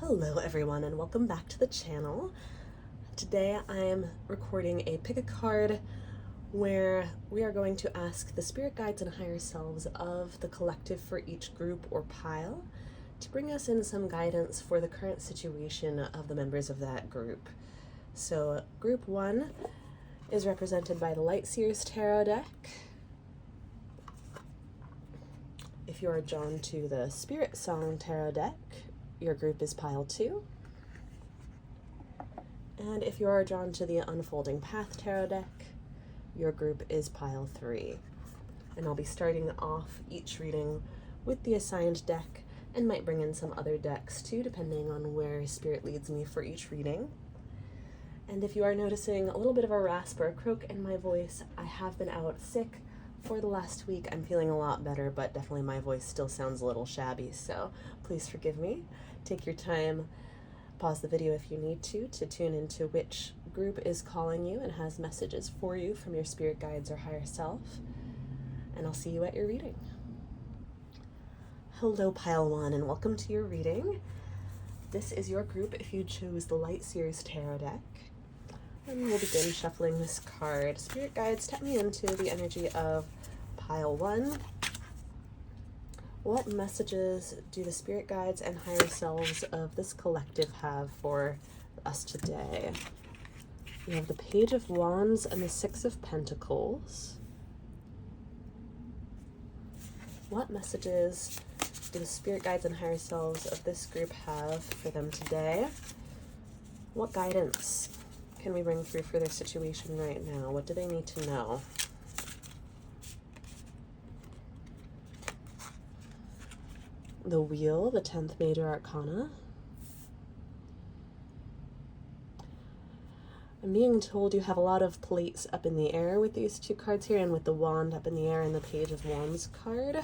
Hello everyone and welcome back to the channel. Today I am recording a pick a card where we are going to ask the spirit guides and higher selves of the collective for each group or pile to bring us in some guidance for the current situation of the members of that group. So group 1 is represented by the Light Seers Tarot deck. If you are drawn to the Spirit Song Tarot deck, your group is pile 2. And if you are drawn to the Unfolding Path Tarot deck, your group is pile 3. And I'll be starting off each reading with the assigned deck and might bring in some other decks too, depending on where Spirit leads me for each reading. And if you are noticing a little bit of a rasp or a croak in my voice, I have been out sick for the last week. I'm feeling a lot better, but definitely my voice still sounds a little shabby, so please forgive me. Take your time, pause the video if you need to tune into which group is calling you and has messages for you from your spirit guides or higher self, and I'll see you at your reading. Hello pile 1 and welcome to your reading. This is your group if you chose the Light Seers Tarot deck. And we'll begin shuffling this card. Spirit guides, tap me into the energy of pile 1. What messages do the spirit guides and higher selves of this collective have for us today? We have the Page of Wands and the Six of Pentacles. What messages do the spirit guides and higher selves of this group have for them today? What guidance can we bring through for their situation right now? What do they need to know? The Wheel, the 10th Major Arcana. I'm being told you have a lot of plates up in the air with these two cards here, and with the Wand up in the air and the Page of Wands card.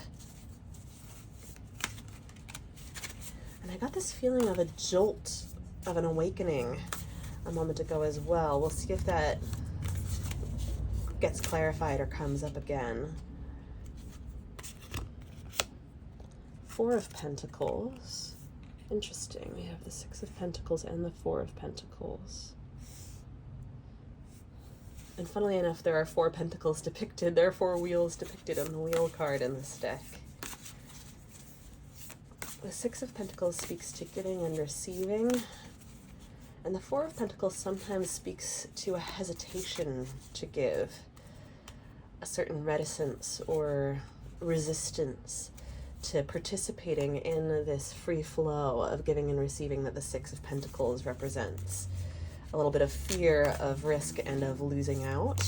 And I got this feeling of a jolt of an awakening a moment ago as well. We'll see if that gets clarified or comes up again. Four of Pentacles. Interesting. We have the Six of Pentacles and the Four of Pentacles. And funnily enough, there are 4 pentacles depicted. There are 4 wheels depicted on the wheel card in this deck. The Six of Pentacles speaks to giving and receiving. And the Four of Pentacles sometimes speaks to a hesitation to give, a certain reticence or resistance to participating in this free flow of giving and receiving that the Six of Pentacles represents. A little bit of fear of risk and of losing out,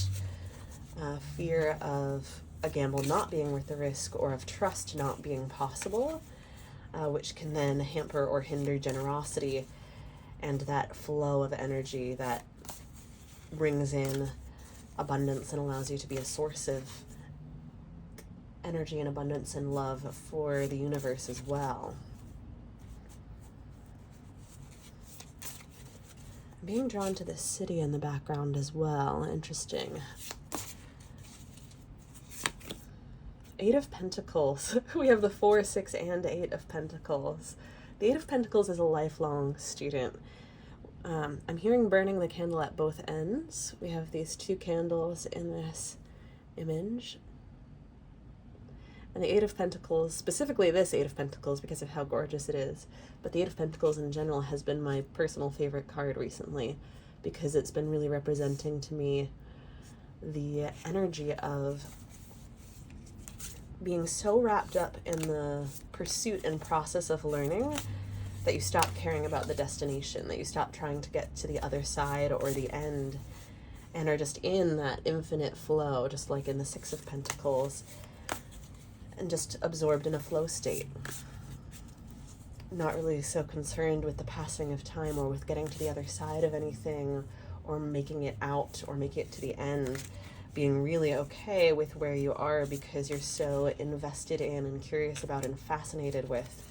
fear of a gamble not being worth the risk, or of trust not being possible, which can then hamper or hinder generosity and that flow of energy that brings in abundance and allows you to be a source of energy and abundance and love for the universe as well. I'm being drawn to this city in the background as well. Interesting. 8 of Pentacles. We have the 4, 6, and 8 of Pentacles. The 8 of Pentacles is a lifelong student. I'm hearing burning the candle at both ends. We have these 2 candles in this image. And the 8 of Pentacles, specifically this 8 of Pentacles because of how gorgeous it is, but the 8 of Pentacles in general has been my personal favorite card recently because it's been really representing to me the energy of being so wrapped up in the pursuit and process of learning that you stop caring about the destination, that you stop trying to get to the other side or the end, and are just in that infinite flow, just like in the Six of Pentacles, and just absorbed in a flow state. Not really so concerned with the passing of time or with getting to the other side of anything or making it out or make it to the end. Being really okay with where you are because you're so invested in and curious about and fascinated with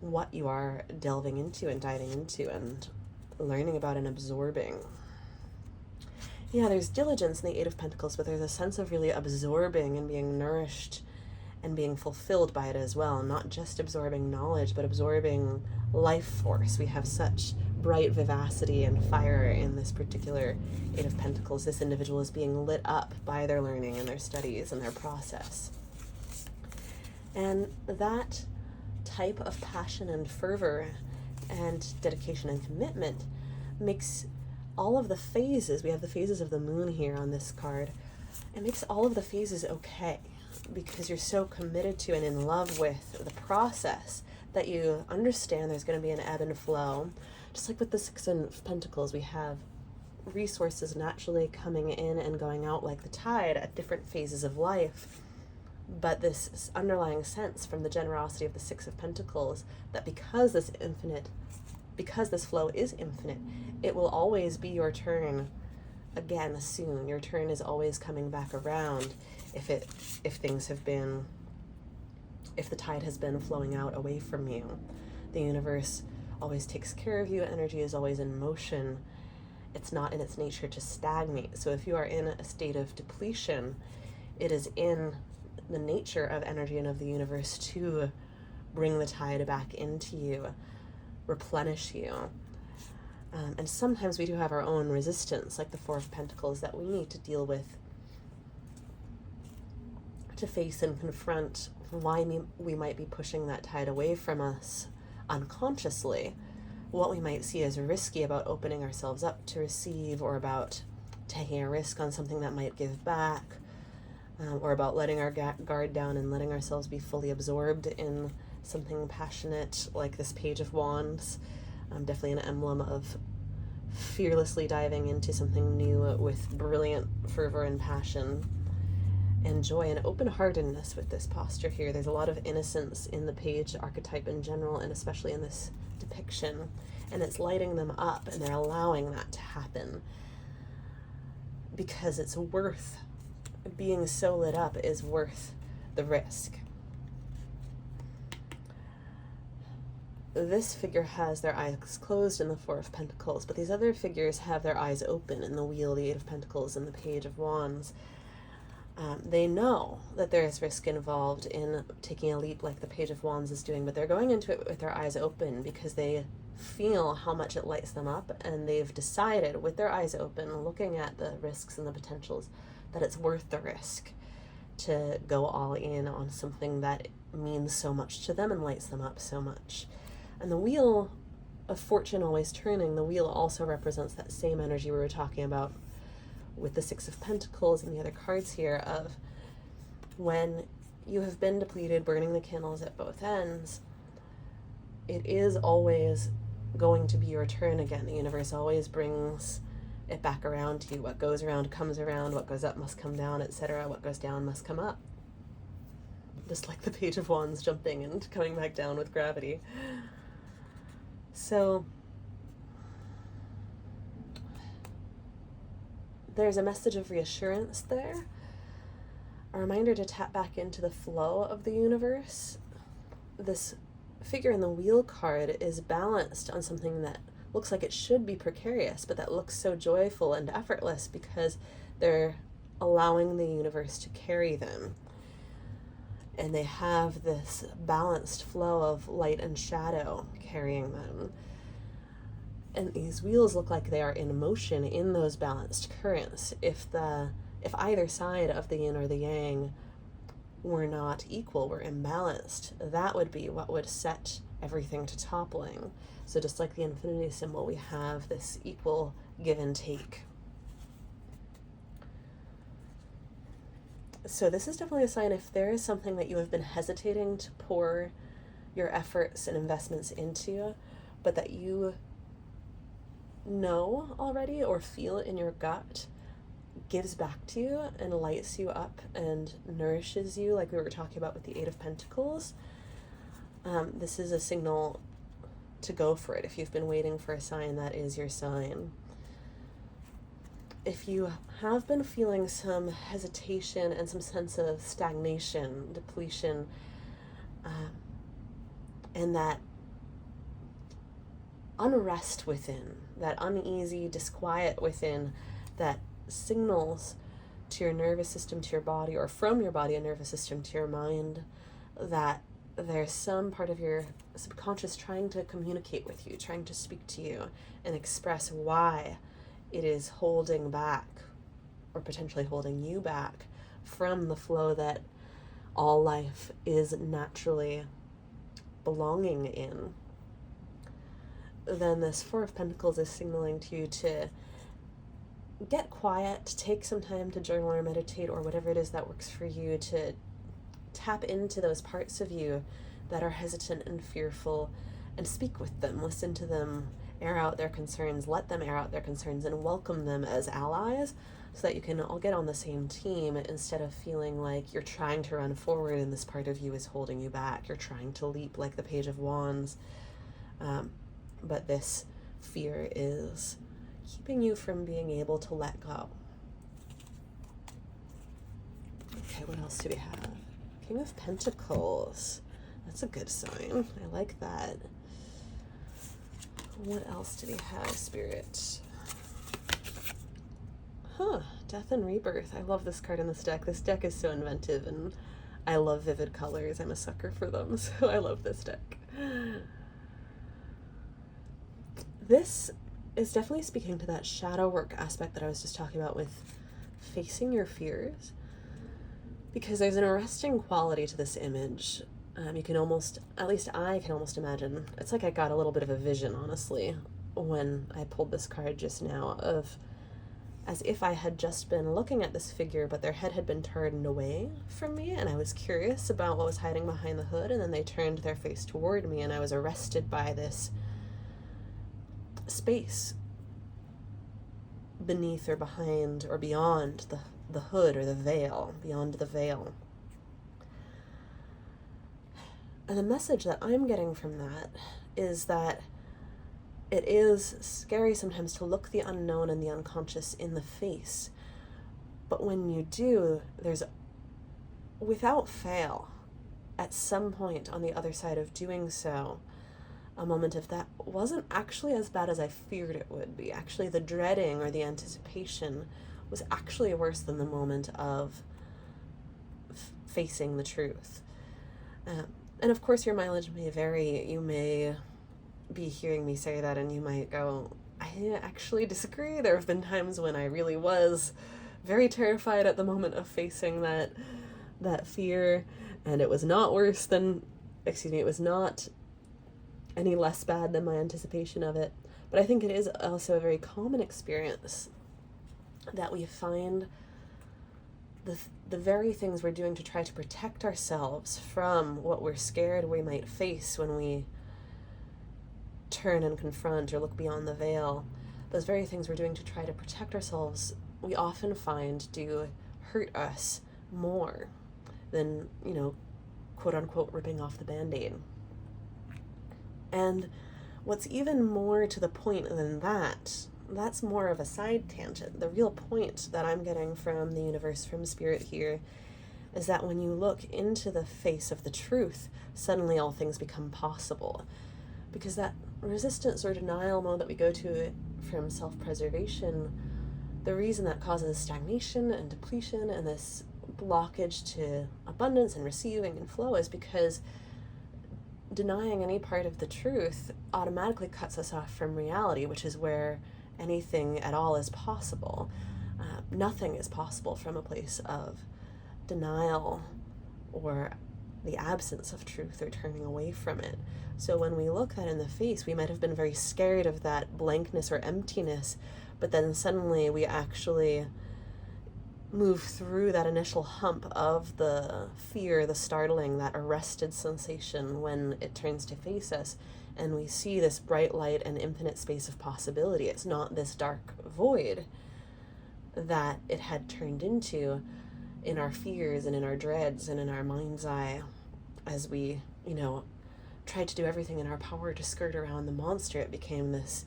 what you are delving into and diving into and learning about and absorbing. Yeah, there's diligence in the 8 of Pentacles, but there's a sense of really absorbing and being nourished and being fulfilled by it as well, not just absorbing knowledge, but absorbing life force. We have such bright vivacity and fire in this particular Eight of Pentacles. This individual is being lit up by their learning and their studies and their process. And that type of passion and fervor and dedication and commitment makes all of the phases, we have the phases of the moon here on this card, it makes all of the phases okay, because you're so committed to and in love with the process that you understand there's going to be an ebb and flow. Just like with the Six of Pentacles, we have resources naturally coming in and going out like the tide at different phases of life. But this underlying sense from the generosity of the Six of Pentacles that because this flow is infinite, it will always be your turn again soon. Your turn is always coming back around if the tide has been flowing out away from you. The universe always takes care of you. Energy is always in motion. It's not in its nature to stagnate. So if you are in a state of depletion, it is in the nature of energy and of the universe to bring the tide back into you, replenish you. And sometimes we do have our own resistance, like the Four of Pentacles, that we need to deal with, to face and confront why we might be pushing that tide away from us unconsciously, what we might see as risky about opening ourselves up to receive, or about taking a risk on something that might give back, or about letting our guard down and letting ourselves be fully absorbed in something passionate like this Page of Wands. Definitely an emblem of fearlessly diving into something new with brilliant fervor and passion and joy and open-heartedness with this posture here. There's a lot of innocence in the page archetype in general, and especially in this depiction, and it's lighting them up, and they're allowing that to happen because it's worth, being so lit up is worth the risk. This figure has their eyes closed in the Four of Pentacles, but these other figures have their eyes open in the Wheel, the Eight of Pentacles, and the Page of Wands. They know that there is risk involved in taking a leap like the Page of Wands is doing, but they're going into it with their eyes open because they feel how much it lights them up, and they've decided with their eyes open, looking at the risks and the potentials, that it's worth the risk to go all in on something that means so much to them and lights them up so much. And the Wheel of Fortune always turning, the wheel also represents that same energy we were talking about with the Six of Pentacles and the other cards here, of when you have been depleted, burning the candles at both ends, it is always going to be your turn again. The universe always brings it back around to you. What goes around comes around, what goes up must come down, etc. What goes down must come up. Just like the Page of Wands jumping and coming back down with gravity. So there's a message of reassurance there, a reminder to tap back into the flow of the universe. This figure in the Wheel card is balanced on something that looks like it should be precarious, but that looks so joyful and effortless because they're allowing the universe to carry them. And they have this balanced flow of light and shadow carrying them. And these wheels look like they are in motion in those balanced currents. If either side of the yin or the yang were not equal, were imbalanced, that would be what would set everything to toppling. So just like the infinity symbol, we have this equal give and take. So this is definitely a sign, if there is something that you have been hesitating to pour your efforts and investments into, but that you know already or feel in your gut gives back to you and lights you up and nourishes you, like we were talking about with the Eight of Pentacles, this is a signal to go for it. If you've been waiting for a sign, that is your sign. If you have been feeling some hesitation and some sense of stagnation, depletion, and that unrest within, that uneasy disquiet within, that signals to your nervous system, to your body, or from your body and nervous system to your mind, that there's some part of your subconscious trying to communicate with you, trying to speak to you and express why it is holding back, or potentially holding you back, from the flow that all life is naturally belonging in. Then this Four of Pentacles is signaling to you to get quiet, take some time to journal or meditate or whatever it is that works for you, to tap into those parts of you that are hesitant and fearful, and speak with them, listen to them, air out their concerns, let them air out their concerns, and welcome them as allies, so that you can all get on the same team, instead of feeling like you're trying to run forward and this part of you is holding you back. You're trying to leap like the Page of Wands, but this fear is keeping you from being able to let go. Okay, what else do we have? King of Pentacles. That's a good sign. I like that. What else do we have, Spirit? Death and Rebirth. I love this card in this deck. This deck is so inventive, and I love vivid colors. I'm a sucker for them, so I love this deck. This is definitely speaking to that shadow work aspect that I was just talking about with facing your fears, because there's an arresting quality to this image. You can almost, at least I can almost imagine, it's like I got a little bit of a vision, honestly, when I pulled this card just now, of as if I had just been looking at this figure, but their head had been turned away from me, and I was curious about what was hiding behind the hood, and then they turned their face toward me, and I was arrested by this space beneath or behind or beyond the hood or the veil, beyond the veil. And the message that I'm getting from that is that it is scary sometimes to look the unknown and the unconscious in the face. But when you do, there's, without fail, at some point on the other side of doing so, a moment of that wasn't actually as bad as I feared it would be. Actually, the dreading or the anticipation was actually worse than the moment of facing the truth. And of course, your mileage may vary. You may be hearing me say that and you might go, I actually disagree. There have been times when I really was very terrified at the moment of facing that fear, and it was not worse than, it was not any less bad than my anticipation of it. But I think it is also a very common experience that we find the very things we're doing to try to protect ourselves from what we're scared we might face when we turn and confront or look beyond the veil, those very things we're doing to try to protect ourselves, we often find do hurt us more than, quote unquote, ripping off the Band-Aid. And what's even more to the point than that, that's more of a side tangent. The real point that I'm getting from the universe, from Spirit here, is that when you look into the face of the truth, suddenly all things become possible. Because that resistance or denial mode that we go to from self-preservation, the reason that causes stagnation and depletion and this blockage to abundance and receiving and flow is because denying any part of the truth automatically cuts us off from reality, which is where anything at all is possible. Nothing is possible from a place of denial or the absence of truth or turning away from it. So when we look that in the face, we might have been very scared of that blankness or emptiness, but then suddenly we actually move through that initial hump of the fear, the startling, that arrested sensation when it turns to face us, and we see this bright light and infinite space of possibility. It's not this dark void that it had turned into in our fears and in our dreads and in our mind's eye as we, tried to do everything in our power to skirt around the monster. It became this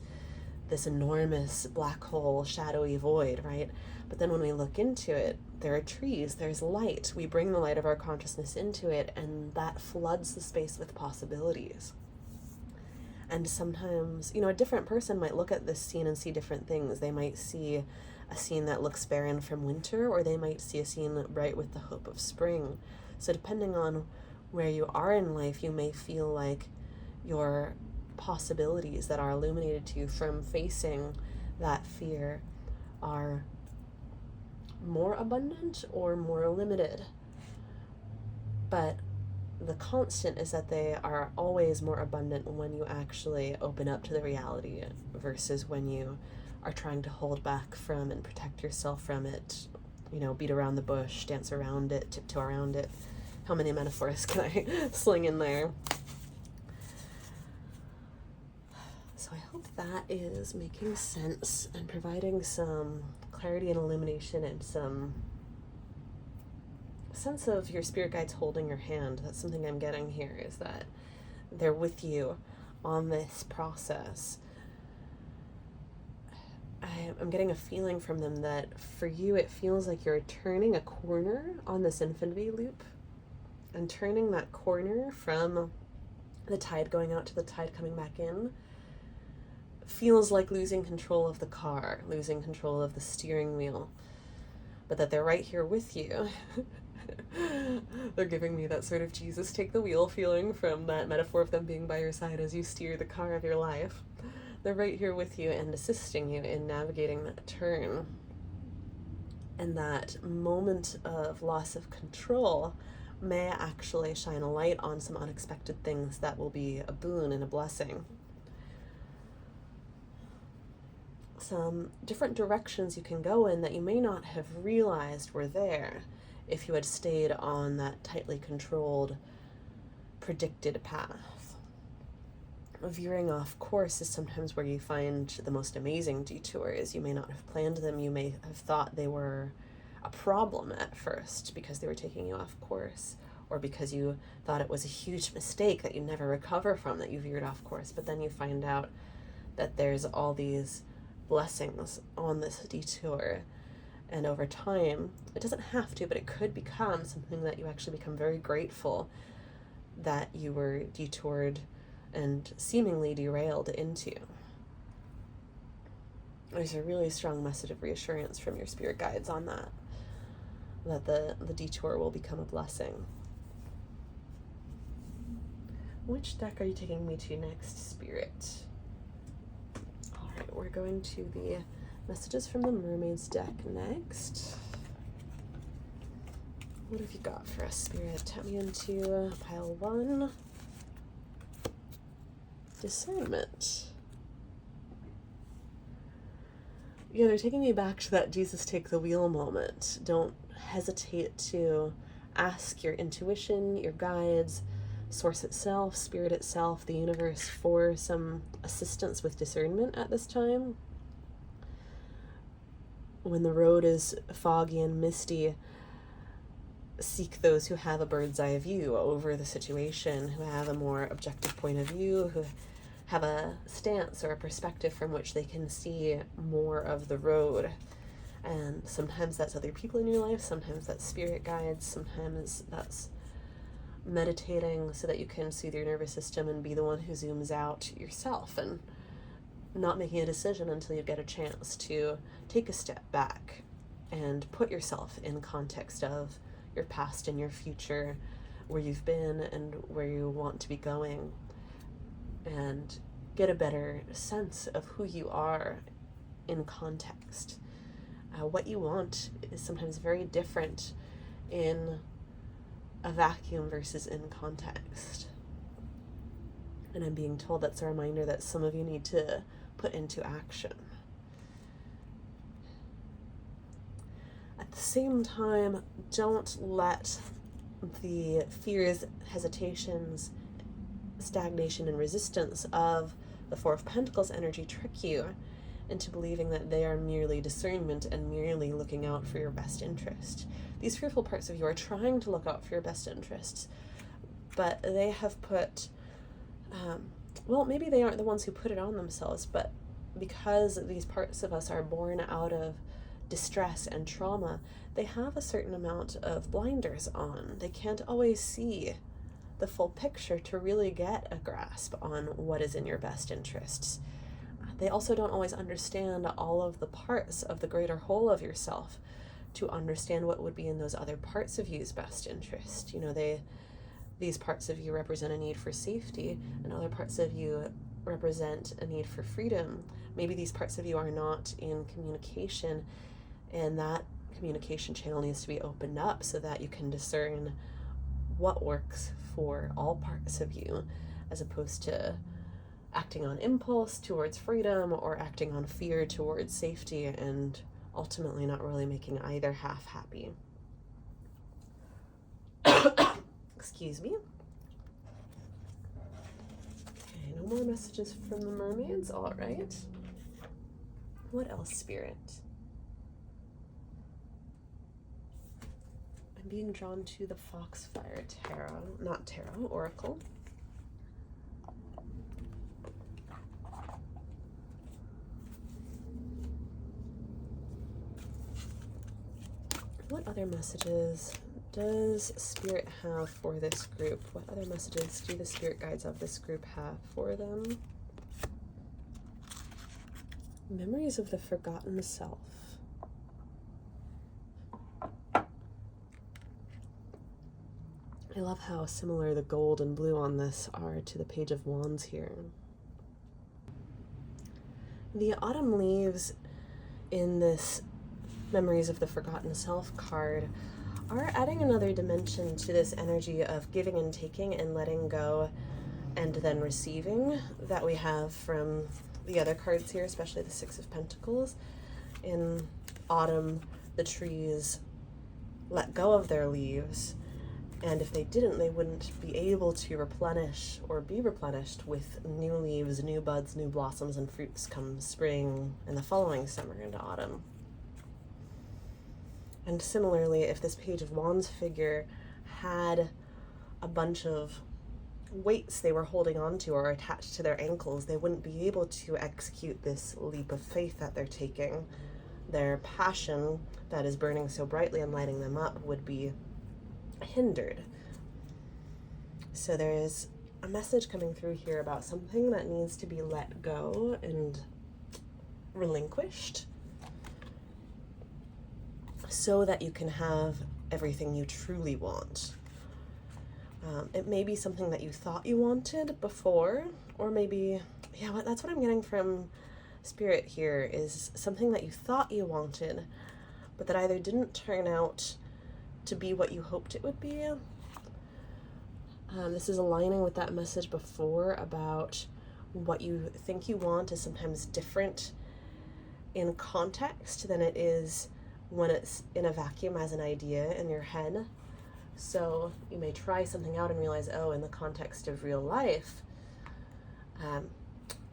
enormous black hole, shadowy void, right? But then when we look into it, there are trees, there's light. We bring the light of our consciousness into it, and that floods the space with possibilities. And sometimes, a different person might look at this scene and see different things. They might see a scene that looks barren from winter, or they might see a scene bright with the hope of spring. So depending on where you are in life, you may feel like your possibilities that are illuminated to you from facing that fear are more abundant or more limited. But the constant is that they are always more abundant when you actually open up to the reality versus when you are trying to hold back from and protect yourself from it, beat around the bush, dance around it, tiptoe around it. How many metaphors can I sling in there? So I hope that is making sense and providing some clarity and illumination and some sense of your spirit guides holding your hand. That's something I'm getting here, is that they're with you on this process. I'm getting a feeling from them that for you it feels like you're turning a corner on this infinity loop, and turning that corner from the tide going out to the tide coming back in feels like losing control of the car, losing control of the steering wheel, but that they're right here with you. They're giving me that sort of Jesus take the wheel feeling from that metaphor of them being by your side as you steer the car of your life. They're right here with you and assisting you in navigating that turn. And that moment of loss of control may actually shine a light on some unexpected things that will be a boon and a blessing. Some different directions you can go in that you may not have realized were there if you had stayed on that tightly controlled, predicted path. Veering off course is sometimes where you find the most amazing detours. You may not have planned them. You may have thought they were a problem at first because they were taking you off course, or because you thought it was a huge mistake that you never recover from, that you veered off course. But then you find out that there's all these blessings on this detour. And over time, it doesn't have to, but it could become something that you actually become very grateful that you were detoured and seemingly derailed into. There's a really strong message of reassurance from your spirit guides on that the detour will become a blessing. Which deck are you taking me to next, Spirit? All right, we're going to the Messages from the Mermaids deck next. What have you got for us, Spirit? Tap me into pile 1. Discernment. Yeah, they're taking me back to that Jesus take the wheel moment. Don't hesitate to ask your intuition, your guides, source itself, spirit itself, the universe for some assistance with discernment at this time. When the road is foggy and misty, seek those who have a bird's eye view over the situation, who have a more objective point of view, who have a stance or a perspective from which they can see more of the road. And sometimes that's other people in your life, sometimes that's spirit guides, sometimes that's meditating so that you can soothe your nervous system and be the one who zooms out yourself, and not making a decision until you get a chance to take a step back and put yourself in context of your past and your future, where you've been and where you want to be going, and get a better sense of who you are in context. What you want is sometimes very different in a vacuum versus in context. And I'm being told that's a reminder that some of you need to put into action. At the same time, don't let the fears, hesitations, stagnation, and resistance of the Four of Pentacles energy trick you into believing that they are merely discernment and merely looking out for your best interest. These fearful parts of you are trying to look out for your best interests, but they have put, maybe they aren't the ones who put it on themselves, but because these parts of us are born out of distress and trauma, they have a certain amount of blinders on. They can't always see the full picture to really get a grasp on what is in your best interests. They also don't always understand all of the parts of the greater whole of yourself to understand what would be in those other parts of you's best interest. You know, these parts of you represent a need for safety, and other parts of you represent a need for freedom. Maybe these parts of you are not in communication, and that communication channel needs to be opened up so that you can discern what works for all parts of you, as opposed to acting on impulse towards freedom or acting on fear towards safety, and ultimately not really making either half happy. Excuse me. Okay, no more messages from the mermaids. All right. What else, Spirit? I'm being drawn to the Foxfire Oracle. What other messages does Spirit have for this group? What other messages do the Spirit Guides of this group have for them? Memories of the forgotten self. I love how similar the gold and blue on this are to the Page of Wands here. The autumn leaves in this Memories of the Forgotten Self card are adding another dimension to this energy of giving and taking and letting go and then receiving that we have from the other cards here, especially the Six of Pentacles. In autumn, the trees let go of their leaves, and if they didn't, they wouldn't be able to replenish or be replenished with new leaves, new buds, new blossoms, and fruits come spring and the following summer into autumn. And similarly, if this Page of Wands figure had a bunch of weights they were holding on to or attached to their ankles, they wouldn't be able to execute this leap of faith that they're taking. Their passion that is burning so brightly and lighting them up would be hindered. So there is a message coming through here about something that needs to be let go and relinquished, so that you can have everything you truly want. It may be something that you thought you wanted before, or maybe, that's what I'm getting from Spirit here, is something that you thought you wanted, but that either didn't turn out to be what you hoped it would be. This is aligning with that message before about what you think you want is sometimes different in context than it is when it's in a vacuum as an idea in your head. So you may try something out and realize, oh, in the context of real life,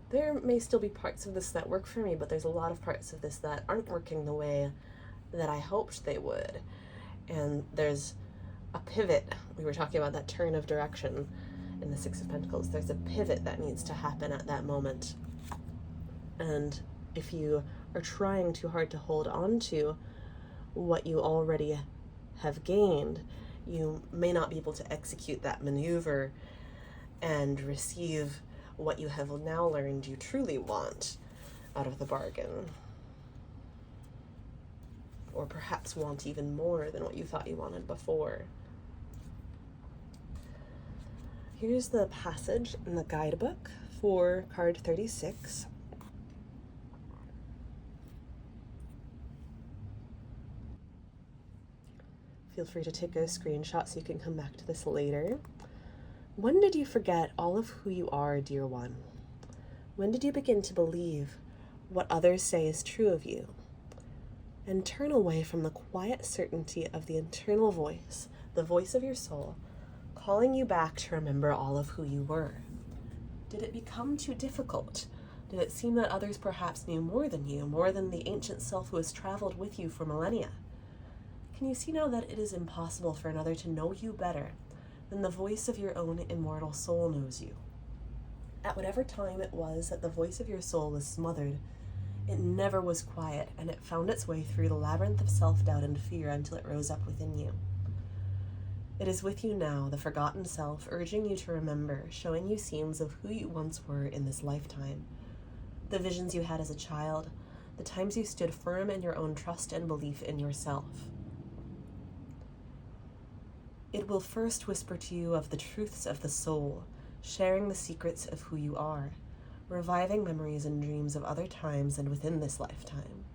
there may still be parts of this that work for me, but there's a lot of parts of this that aren't working the way that I hoped they would. And there's a pivot. We were talking about that turn of direction in the Six of Pentacles. There's a pivot that needs to happen at that moment. And if you are trying too hard to hold on to what you already have gained, you may not be able to execute that maneuver and receive what you have now learned you truly want out of the bargain. Or perhaps want even more than what you thought you wanted before. Here's the passage in the guidebook for card 36. Feel free to take a screenshot so you can come back to this later. When did you forget all of who you are, dear one? When did you begin to believe what others say is true of you? And turn away from the quiet certainty of the internal voice, the voice of your soul, calling you back to remember all of who you were. Did it become too difficult? Did it seem that others perhaps knew more than you, more than the ancient self who has traveled with you for millennia? Can you see now that it is impossible for another to know you better than the voice of your own immortal soul knows you? At whatever time it was that the voice of your soul was smothered, it never was quiet, and it found its way through the labyrinth of self-doubt and fear until it rose up within you. It is with you now, the forgotten self, urging you to remember, showing you scenes of who you once were in this lifetime. the visions you had as a child, the times you stood firm in your own trust and belief in yourself. It will first whisper to you of the truths of the soul, sharing the secrets of who you are, reviving memories and dreams of other times and within this lifetime.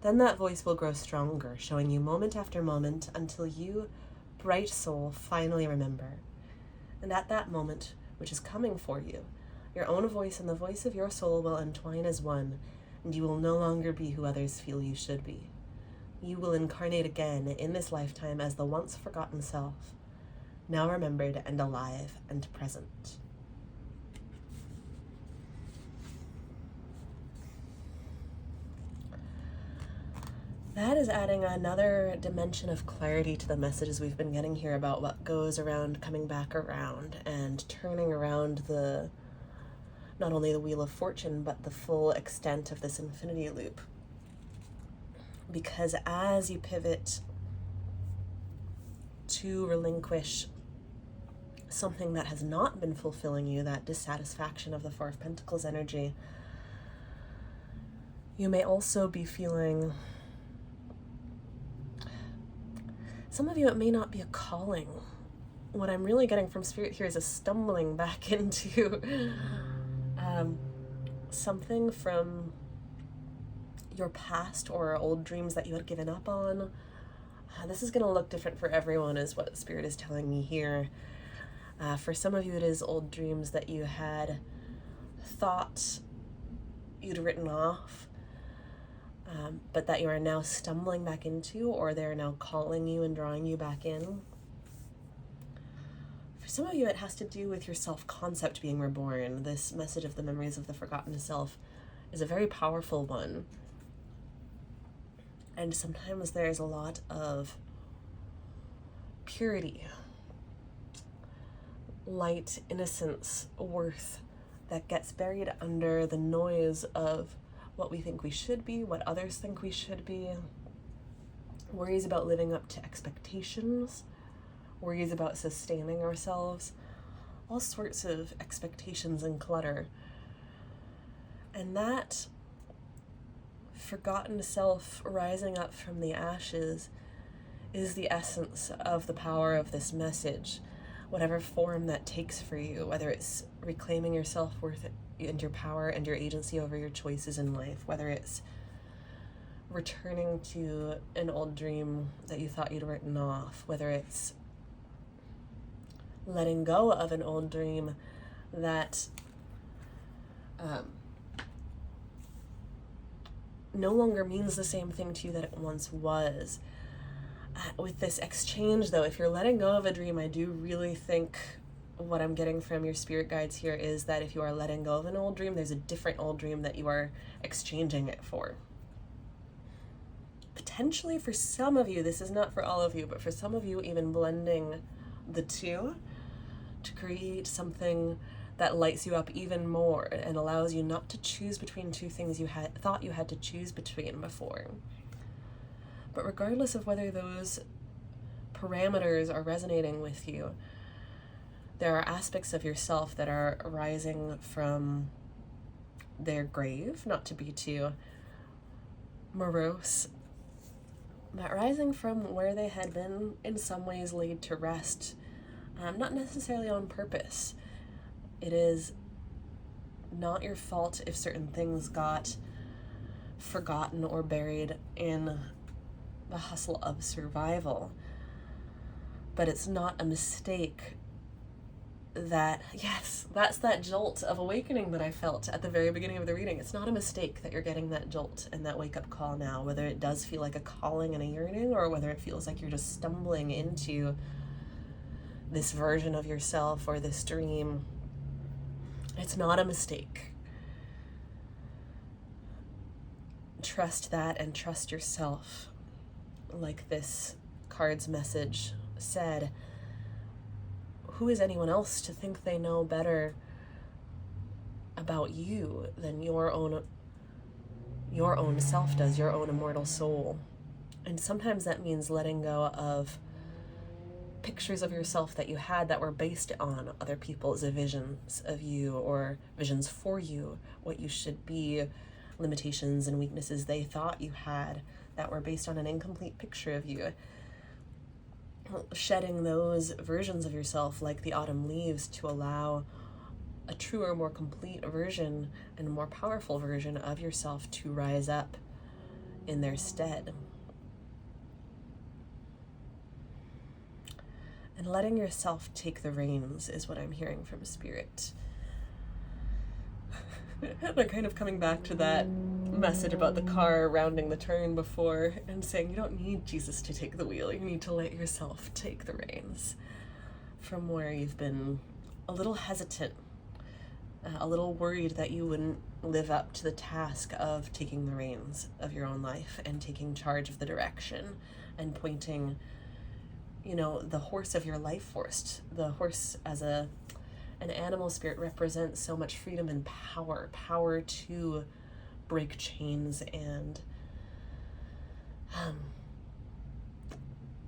Then that voice will grow stronger, showing you moment after moment until you, bright soul, finally remember. And at that moment, which is coming for you, your own voice and the voice of your soul will entwine as one, and you will no longer be who others feel you should be. You will incarnate again in this lifetime as the once forgotten self, now remembered and alive and present. That is adding another dimension of clarity to the messages we've been getting here about what goes around coming back around and turning around not only the wheel of fortune, but the full extent of this infinity loop. Because as you pivot to relinquish something that has not been fulfilling you, that dissatisfaction of the Four of Pentacles energy, you may also be feeling, some of you, it may not be a calling. What I'm really getting from Spirit here is a stumbling back into something from your past or old dreams that you had given up on. This is going to look different for everyone, is what Spirit is telling me here. For some of you, it is old dreams that you had thought you'd written off, but that you are now stumbling back into, or they're now calling you and drawing you back in. For some of you, it has to do with your self-concept being reborn. This message of the memories of the forgotten self is a very powerful one. And sometimes there's a lot of purity, light, innocence, worth that gets buried under the noise of what we think we should be, what others think we should be, worries about living up to expectations, worries about sustaining ourselves, all sorts of expectations and clutter. And that forgotten self rising up from the ashes is the essence of the power of this message, whatever form that takes for you, whether it's reclaiming your self-worth and your power and your agency over your choices in life, whether it's returning to an old dream that you thought you'd written off, whether it's letting go of an old dream that no longer means the same thing to you that it once was. With this exchange, though, if you're letting go of a dream, I do really think what I'm getting from your spirit guides here is that if you are letting go of an old dream, there's a different old dream that you are exchanging it for. Potentially for some of you, this is not for all of you, but for some of you, even blending the two to create something that lights you up even more and allows you not to choose between two things you had thought you had to choose between before. But regardless of whether those parameters are resonating with you, there are aspects of yourself that are rising from their grave, not to be too morose, but rising from where they had been in some ways laid to rest, not necessarily on purpose. It is not your fault if certain things got forgotten or buried in the hustle of survival. But it's not a mistake that, yes, that's that jolt of awakening that I felt at the very beginning of the reading. It's not a mistake that you're getting that jolt and that wake-up call now, whether it does feel like a calling and a yearning, or whether it feels like you're just stumbling into this version of yourself or this dream. It's not a mistake. Trust that and trust yourself. Like this card's message said, who is anyone else to think they know better about you than your own self does, your own immortal soul? And sometimes that means letting go of pictures of yourself that you had that were based on other people's visions of you or visions for you, what you should be, limitations and weaknesses they thought you had that were based on an incomplete picture of you. Shedding those versions of yourself like the autumn leaves to allow a truer, more complete version and more powerful version of yourself to rise up in their stead. And letting yourself take the reins is what I'm hearing from Spirit. I'm kind of coming back to that message about the car rounding the turn before and saying you don't need Jesus to take the wheel. You need to let yourself take the reins from where you've been a little hesitant, a little worried that you wouldn't live up to the task of taking the reins of your own life and taking charge of the direction and pointing, the horse of your life force. The horse as an animal spirit represents so much freedom and power to break chains and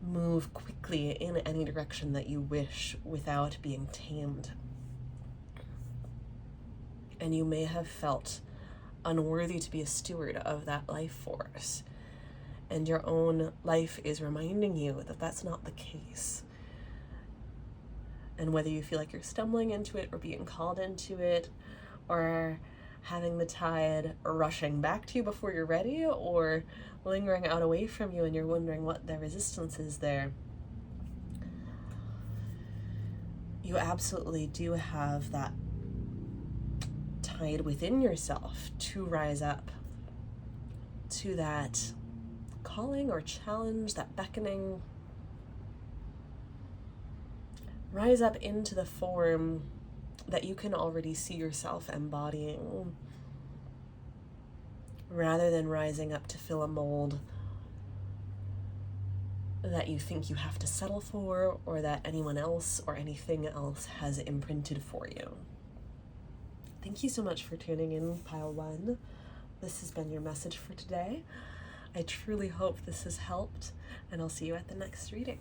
move quickly in any direction that you wish without being tamed. And you may have felt unworthy to be a steward of that life force. And your own life is reminding you that that's not the case. And whether you feel like you're stumbling into it or being called into it or having the tide rushing back to you before you're ready or lingering out away from you and you're wondering what the resistance is there, you absolutely do have that tide within yourself to rise up to that calling or challenge, that beckoning. Rise up into the form that you can already see yourself embodying, rather than rising up to fill a mold that you think you have to settle for or that anyone else or anything else has imprinted for you. Thank you so much for tuning in, Pile 1. This has been your message for today. I truly hope this has helped, and I'll see you at the next reading.